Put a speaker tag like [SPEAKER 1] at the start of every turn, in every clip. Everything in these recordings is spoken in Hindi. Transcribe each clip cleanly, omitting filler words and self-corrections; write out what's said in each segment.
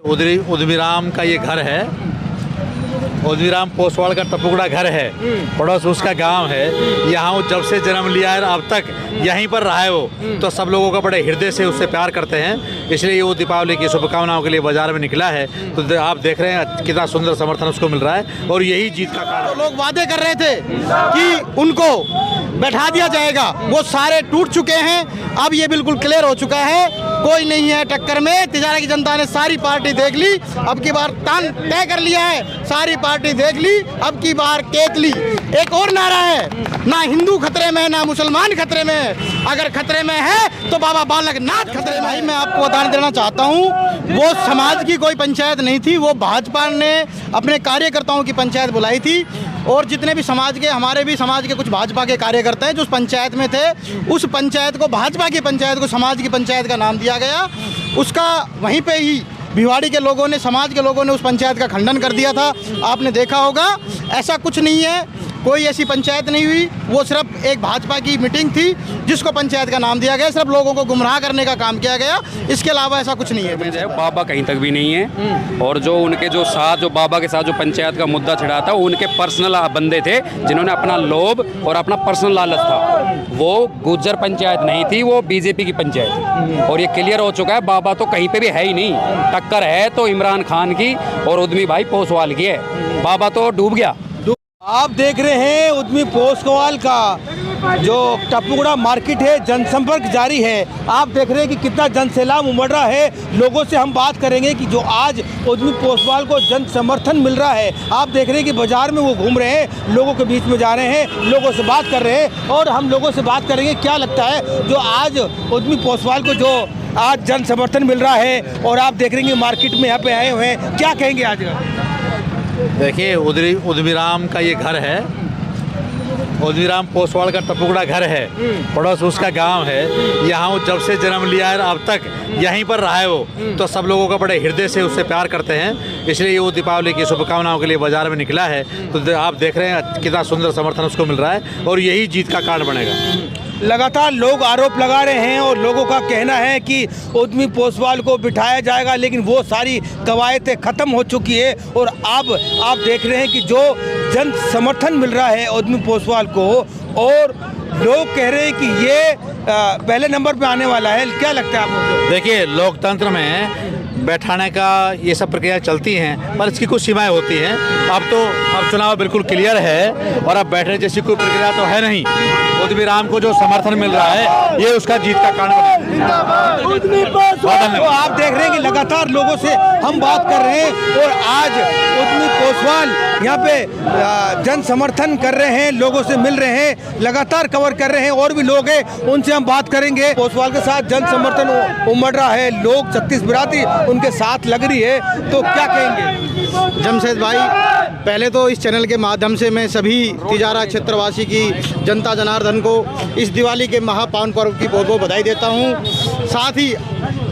[SPEAKER 1] उद्मीराम का ये घर है। उद्मीराम पोसवाल का टपुकड़ा घर है, पड़ोस उसका गांव है। यहाँ वो जब से जन्म लिया है अब तक यहीं पर रहा है वो, तो सब लोगों का बड़े हृदय से उससे प्यार करते हैं। इसलिए वो दीपावली की शुभकामनाओं के लिए बाजार में निकला है। तो आप देख रहे हैं कितना सुंदर समर्थन उसको मिल रहा है और यही जीत का कारण।
[SPEAKER 2] लोग वादे कर रहे थे कि उनको बैठा दिया जाएगा, वो सारे टूट चुके हैं। अब ये बिल्कुल क्लियर हो चुका है, कोई नहीं है टक्कर में। तिजारा की जनता ने सारी पार्टी देख ली, अब की बार तान तय कर लिया है। सारी पार्टी देख ली, अब की बार केतली। एक और नारा है, ना हिंदू खतरे में ना मुसलमान खतरे में, अगर खतरे में है तो बाबा बालक नाथ खतरे में। भाई मैं आपको बता देना चाहता हूँ, वो समाज की कोई पंचायत नहीं थी, वो भाजपा ने अपने कार्यकर्ताओं की पंचायत बुलाई थी। और जितने भी समाज के, हमारे भी समाज के कुछ भाजपा के कार्यकर्ता हैं जो उस पंचायत में थे, उस पंचायत को, भाजपा की पंचायत को समाज की पंचायत का नाम दिया गया। उसका वहीं पे ही भिवाड़ी के लोगों ने, समाज के लोगों ने उस पंचायत का खंडन कर दिया था। आपने देखा होगा, ऐसा कुछ नहीं है, कोई ऐसी पंचायत नहीं हुई। वो सिर्फ एक भाजपा की मीटिंग थी जिसको पंचायत का नाम दिया गया, सिर्फ लोगों को गुमराह करने का काम किया गया। इसके अलावा ऐसा कुछ नहीं है।
[SPEAKER 3] बाबा कहीं तक भी नहीं है, और जो उनके जो साथ, जो बाबा के साथ जो पंचायत का मुद्दा छिड़ा था, वो उनके पर्सनल बंदे थे जिन्होंने अपना लोभ और अपना पर्सनल लालच था। वो गुज्जर पंचायत नहीं थी, वो बीजेपी की पंचायत थी। और ये क्लियर हो चुका है, बाबा तो कहीं पे भी है ही नहीं। टक्कर है तो इमरान खान की और उद्यमी भाई पोसवाल की है, बाबा तो डूब गया।
[SPEAKER 4] आप देख रहे हैं उद्यमी पोसवाल का जो टपुकड़ा मार्केट है, जनसंपर्क जारी है। आप देख रहे हैं कि कितना जनसैलाब उमड़ रहा है। लोगों से हम बात करेंगे कि जो आज उद्यमी पोसवाल को जन समर्थन मिल रहा है। आप देख रहे हैं कि बाजार में वो घूम रहे हैं, लोगों के बीच में जा रहे हैं, लोगों से बात कर रहे हैं। और हम लोगों से बात करेंगे क्या लगता है जो आज उद्यमी पोसवाल को जो आज जन समर्थन मिल रहा है। और आप देख रहे हैं मार्केट में यहाँ पे आए हुए हैं, क्या कहेंगे आज?
[SPEAKER 1] देखिए, उद्मीराम का ये घर है। उद्मीराम पोसवाल का टपुकड़ा घर है, पड़ोस उसका गांव है। यहाँ वो जब से जन्म लिया है अब तक यहीं पर रहा है वो, तो सब लोगों का बड़े हृदय से उससे प्यार करते हैं। इसलिए वो दीपावली की शुभकामनाओं के लिए बाजार में निकला है। तो आप देख रहे हैं कितना सुंदर समर्थन उसको मिल रहा है और यही जीत का कारण बनेगा।
[SPEAKER 4] लगातार लोग आरोप लगा रहे हैं और लोगों का कहना है कि उद्यमी पोसवाल को बिठाया जाएगा, लेकिन वो सारी कवायदें ख़त्म हो चुकी है। और अब आप देख रहे हैं कि जो जन समर्थन मिल रहा है उद्यमी पोसवाल को, और लोग कह रहे हैं कि ये पहले नंबर पे आने वाला है। क्या लगता है आपको?
[SPEAKER 1] देखिए, लोकतंत्र में बैठाने का ये सब प्रक्रिया चलती हैं, पर इसकी कुछ सीमाएं होती हैं। अब चुनाव बिल्कुल क्लियर है और अब बैठने जैसी कोई प्रक्रिया तो है नहीं। उद्मीराम को जो समर्थन मिल रहा है ये उसका जीत का कारण बनेगा।
[SPEAKER 4] तो आप देख रहे हैं कि लगातार लोगों से हम बात कर रहे हैं और आज उद्यमी पोसवाल यहाँ पे जन समर्थन कर रहे हैं, लोगों से मिल रहे हैं, लगातार कवर कर रहे हैं। और भी लोग हैं, उनसे हम बात करेंगे। पोसवाल के साथ जन समर्थन उमड़ रहा है, लोग 36 बिरादरी उनके साथ लग रही है, तो क्या कहेंगे?
[SPEAKER 2] जमशेद भाई, पहले तो इस चैनल के माध्यम से मैं सभी तिजारा क्षेत्रवासी की जनता जनार्दन को इस दिवाली के महापावन पर्व की बहुत बहुत बधाई देता हूं। साथ ही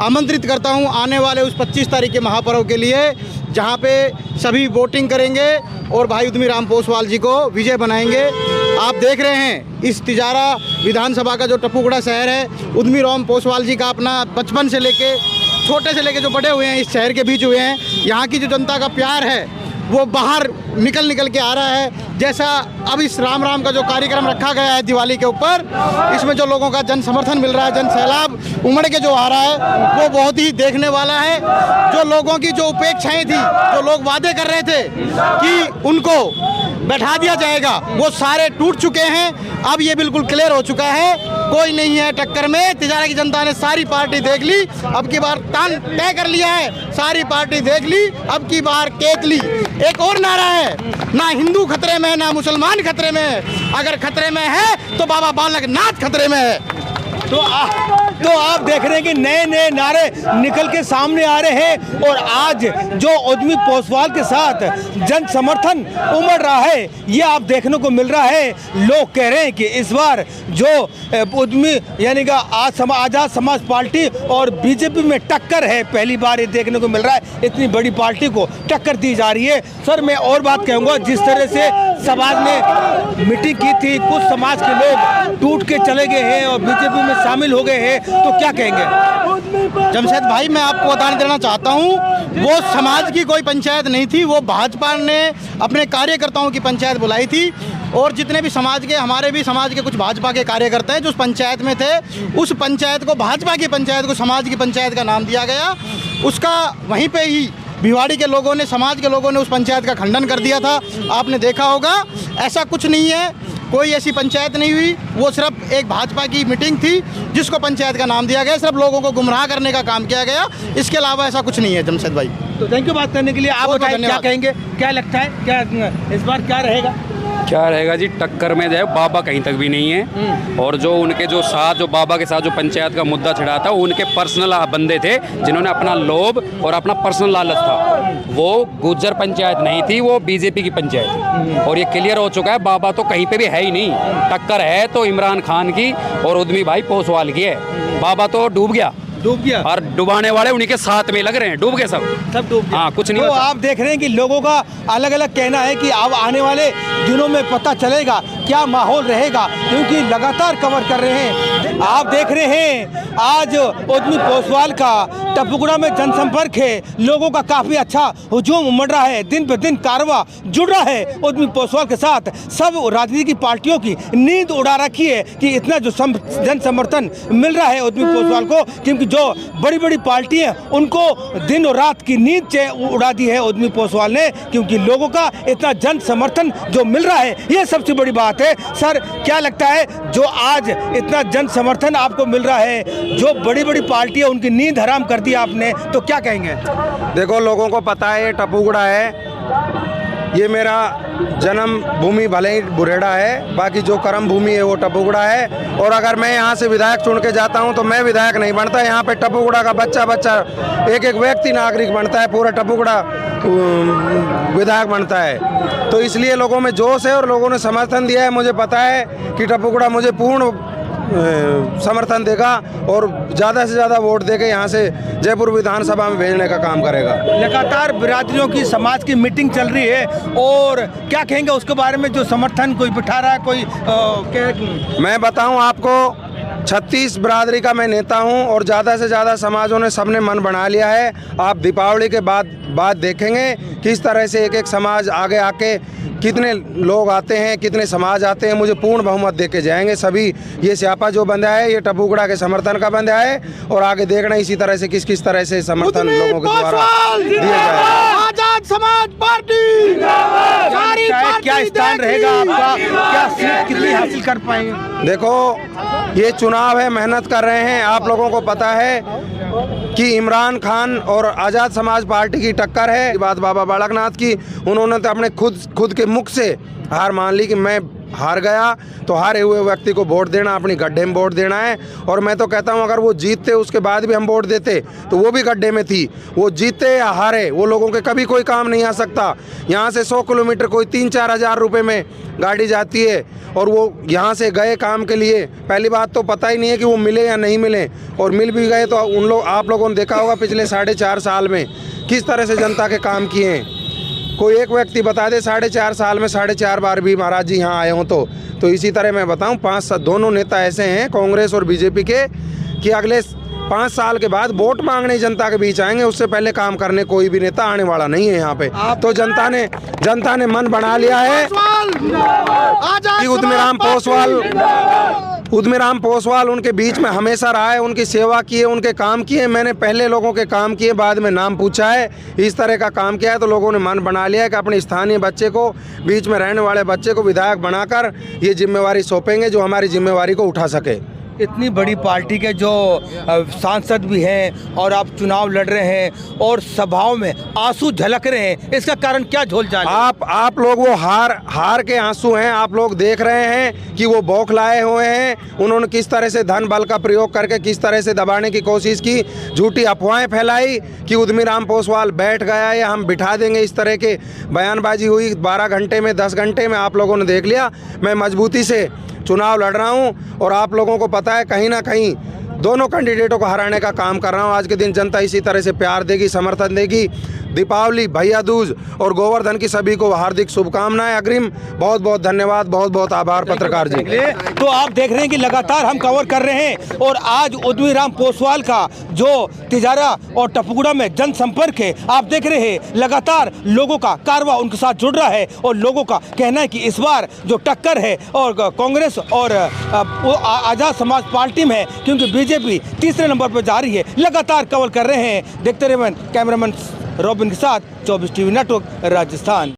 [SPEAKER 2] आमंत्रित करता हूं आने वाले उस 25 तारीख के महापर्व के लिए, जहां पे सभी वोटिंग करेंगे और भाई उद्मीराम पोसवाल जी को विजय बनाएंगे। आप देख रहे हैं इस तिजारा विधानसभा का जो टपुकड़ा शहर है, उद्मीराम पोसवाल जी का अपना बचपन से लेके, छोटे से लेके जो बड़े हुए हैं इस शहर के बीच हुए हैं। यहाँ की जो जनता का प्यार है वो बाहर निकल के आ रहा है। जैसा अब इस राम राम का जो कार्यक्रम रखा गया है दिवाली के ऊपर, इसमें जो लोगों का जन समर्थन मिल रहा है, जन सैलाब उमड़ के जो आ रहा है, वो बहुत ही देखने वाला है। जो लोगों की जो उपेक्षाएं थी, जो लोग वादे कर रहे थे कि उनको बैठा दिया जाएगा, वो सारे टूट चुके हैं। अब ये बिल्कुल क्लियर हो चुका है, कोई नहीं है टक्कर में। तिजारा की जनता ने सारी पार्टी देख ली, अब की बार तान तय कर लिया है। सारी पार्टी देख ली, अब की बार केतली। एक और नारा है, ना हिंदू खतरे में ना मुसलमान खतरे में, अगर खतरे में है तो बाबा बालक नाथ खतरे में है।
[SPEAKER 4] तो आप देख रहे हैं कि नए नए नारे निकल के सामने आ रहे हैं। और आज जो उद्यमी पोसवाल के साथ जन समर्थन उमड़ रहा है, ये आप देखने को मिल रहा है। लोग कह रहे हैं कि इस बार जो उद्यमी यानी कि आज़ाद समाज पार्टी और बीजेपी में टक्कर है, पहली बार ये देखने को मिल रहा है। इतनी बड़ी पार्टी को टक्कर दी जा रही है। सर, मैं और बात कहूँगा, जिस तरह से समाज ने मीटिंग की थी, कुछ समाज के लोग टूट के चले गए हैं और बीजेपी में शामिल हो गए हैं, तो क्या कहेंगे?
[SPEAKER 2] जमशेद भाई, मैं आपको बता देना चाहता हूँ, वो समाज की कोई पंचायत नहीं थी, वो भाजपा ने अपने कार्यकर्ताओं की पंचायत बुलाई थी। और जितने भी समाज के, हमारे भी समाज के कुछ भाजपा के कार्यकर्ता हैं जो उस पंचायत में थे, उस पंचायत को, भाजपा की पंचायत को समाज की पंचायत का नाम दिया गया। उसका वहीं पे ही भिवाड़ी के लोगों ने, समाज के लोगों ने उस पंचायत का खंडन कर दिया था। आपने देखा होगा, ऐसा कुछ नहीं है, कोई ऐसी पंचायत नहीं हुई। वो सिर्फ एक भाजपा की मीटिंग थी जिसको पंचायत का नाम दिया गया, सिर्फ लोगों को गुमराह करने का काम किया गया। इसके अलावा ऐसा कुछ नहीं है जमशेद भाई।
[SPEAKER 4] तो थैंक यू बात करने के लिए। आप
[SPEAKER 2] बहुत
[SPEAKER 4] बताएं, क्या
[SPEAKER 2] धन्यवाद।
[SPEAKER 4] कहेंगे, क्या लगता है, क्या इस बार क्या रहेगा?
[SPEAKER 3] क्या रहेगा जी, टक्कर में जो है बाबा कहीं तक भी नहीं है। और जो उनके जो साथ, जो बाबा के साथ जो पंचायत का मुद्दा छिड़ा था, वो उनके पर्सनल बंदे थे जिन्होंने अपना लोभ और अपना पर्सनल लालच था। वो गुज्जर पंचायत नहीं थी, वो बीजेपी की पंचायत थी। और ये क्लियर हो चुका है, बाबा तो कहीं पे भी है ही नहीं। टक्कर है तो इमरान खान की और उद्यमी भाई पोसवाल की है। बाबा तो डूब गया, और डुबाने वाले उन्हीं के साथ में लग रहे हैं, डूब गए सब
[SPEAKER 4] डूब गए।
[SPEAKER 3] हाँ, कुछ नहीं
[SPEAKER 4] तो
[SPEAKER 3] बचा।
[SPEAKER 4] आप देख रहे हैं कि लोगों का अलग अलग कहना है कि अब आने वाले दिनों में पता चलेगा क्या माहौल रहेगा, क्योंकि लगातार कवर कर रहे हैं। आप देख रहे हैं आज उद्यमी पोसवाल का टपुगड़ा में जनसंपर्क है, लोगों का काफ़ी अच्छा हुजूम उमड़ रहा है, दिन पे दिन कारवा जुड़ रहा है उद्यमी पोसवाल के साथ। सब राजनीतिक पार्टियों की नींद उड़ा रखी है कि इतना जो जन समर्थन मिल रहा है उद्यमी पोसवाल को, क्योंकि जो बड़ी बड़ी पार्टी हैं उनको दिन और रात की नींद उड़ा दी है उद्यमी पोसवाल ने, क्योंकि लोगों का इतना जन समर्थन जो मिल रहा है, ये सबसे बड़ी बात है। सर, क्या लगता है, जो आज इतना जन समर्थन आपको मिल रहा है, जो बड़ी बड़ी पार्टी है उनकी नींद हराम कर दी आपने, तो क्या कहेंगे?
[SPEAKER 5] देखो, लोगों को पता है ये टपुगड़ा है, ये मेरा जन्म भूमि भले ही बुरेड़ा है, बाकी जो कर्म भूमि है वो टपुगड़ा है। और अगर मैं यहाँ से विधायक चुन के जाता हूँ तो मैं विधायक नहीं बनता, यहाँ पे टपुगड़ा का बच्चा बच्चा एक एक व्यक्ति नागरिक बनता है, पूरा टपुगड़ा विधायक बनता है। तो इसलिए लोगों में जोश है और लोगों ने समर्थन दिया है। मुझे पता है कि टपुगड़ा मुझे पूर्ण समर्थन देगा और ज़्यादा से ज़्यादा वोट देके यहाँ से जयपुर विधानसभा में भेजने का काम करेगा।
[SPEAKER 4] लगातार बिरादरियों की, समाज की मीटिंग चल रही है, और क्या कहेंगे उसके बारे में, जो समर्थन कोई बिठा रहा है, कोई
[SPEAKER 5] मैं बताऊं आपको, 36 बिरादरी का मैं नेता हूं और ज़्यादा से ज़्यादा समाजों ने सबने मन बना लिया है। आप दीपावली के बाद देखेंगे किस तरह से एक एक समाज आगे आके कितने लोग आते हैं, कितने समाज आते हैं। मुझे पूर्ण बहुमत देके जाएंगे सभी। ये स्यापा जो बंदा है ये टपुगड़ा के समर्थन का बंदा है, और आगे देखना इसी तरह से किस तरह से समर्थन लोगों के द्वारा दिया जाएगा।
[SPEAKER 2] आजाद समाज पार्टी,
[SPEAKER 4] क्या स्थान रहेगा आपका, क्या सीट कितनी हासिल कर पाएंगे?
[SPEAKER 5] देखो, ये चुनाव है, मेहनत कर रहे हैं। आप लोगों को पता है कि इमरान खान और आज़ाद समाज पार्टी की टक्कर है। बात बाबा बालकनाथ की, उन्होंने तो अपने खुद के मुख से हार मान ली कि मैं हार गया, तो हारे हुए व्यक्ति को वोट देना, अपनी गड्ढे में वोट देना है। और मैं तो कहता हूं, अगर वो जीतते उसके बाद भी हम वोट देते तो वो भी गड्ढे में थी। वो जीते या हारे, वो लोगों के कभी कोई काम नहीं आ सकता। यहाँ से 100 किलोमीटर कोई 3-4 हज़ार रुपये में गाड़ी जाती है, और वो यहाँ से गए काम के लिए। पहली बात तो पता ही नहीं है कि वो मिले या नहीं मिले, और मिल भी गए तो आप लोगों ने देखा होगा पिछले 4.5 साल में किस तरह से जनता के काम किए हैं। कोई एक व्यक्ति बता दे 4.5 साल में 4.5 बार भी महाराज जी यहाँ आए हों तो इसी तरह मैं बताऊँ, 5 दोनों नेता ऐसे हैं कांग्रेस और बीजेपी के कि अगले 5 साल के बाद वोट मांगने जनता के बीच आएंगे, उससे पहले काम करने कोई भी नेता आने वाला नहीं है यहाँ पे। तो जनता ने मन बना लिया है कि उद्यमीराम पोसवाल उनके बीच में हमेशा रहा है, उनकी सेवा की है, उनके काम किए। मैंने पहले लोगों के काम किए, बाद में नाम पूछा है, इस तरह का काम किया है। तो लोगों ने मन बना लिया है कि अपने स्थानीय बच्चे को, बीच में रहने वाले बच्चे को विधायक बनाकर ये जिम्मेवारी सौंपेंगे जो हमारी जिम्मेवारी को उठा सके।
[SPEAKER 4] इतनी बड़ी पार्टी के जो सांसद भी हैं और आप चुनाव लड़ रहे हैं और सभाओं में आंसू झलक रहे हैं, इसका कारण क्या झोल-झाल?
[SPEAKER 5] आप लोग वो हार के आंसू हैं। आप लोग देख रहे हैं कि वो बौखलाए हुए हैं। उन्होंने किस तरह से धन बल का प्रयोग करके किस तरह से दबाने की कोशिश की, झूठी अफवाहें फैलाई कि उद्यमीराम पोसवाल बैठ गया या हम बिठा देंगे। इस तरह के बयानबाजी हुई 12 घंटे में, 10 घंटे में। आप लोगों ने देख लिया। मैं मजबूती से चुनाव लड़ रहा हूं और आप लोगों को पता है कहीं ना कहीं दोनों कैंडिडेटों को हराने का काम कर रहा हूं। आज के दिन जनता इसी तरह से प्यार देगी, समर्थन देगी दीपावली, भैया दूज और गोवर्धन की सभी को हार्दिक शुभकामनाएं। अग्रिम बहुत बहुत धन्यवाद, बहुत बहुत आभार पत्रकार जी।
[SPEAKER 4] तो आप देख रहे हैं कि लगातार हम कवर कर रहे हैं और आज उद्यमी राम पोसवाल का जो तिजारा और टपुगड़ा में जनसंपर्क है, आप देख रहे हैं लगातार लोगों का कारवां उनके साथ जुड़ रहा है और लोगों का कहना है कि इस बार जो टक्कर है और कांग्रेस और आज़ाद समाज पार्टी में है, क्योंकि बीजेपी तीसरे नंबर पर जा रही है। लगातार कवर कर रहे हैं, देखते रहे कैमरामैन रॉबिन के साथ 24 टीवी नेटवर्क राजस्थान।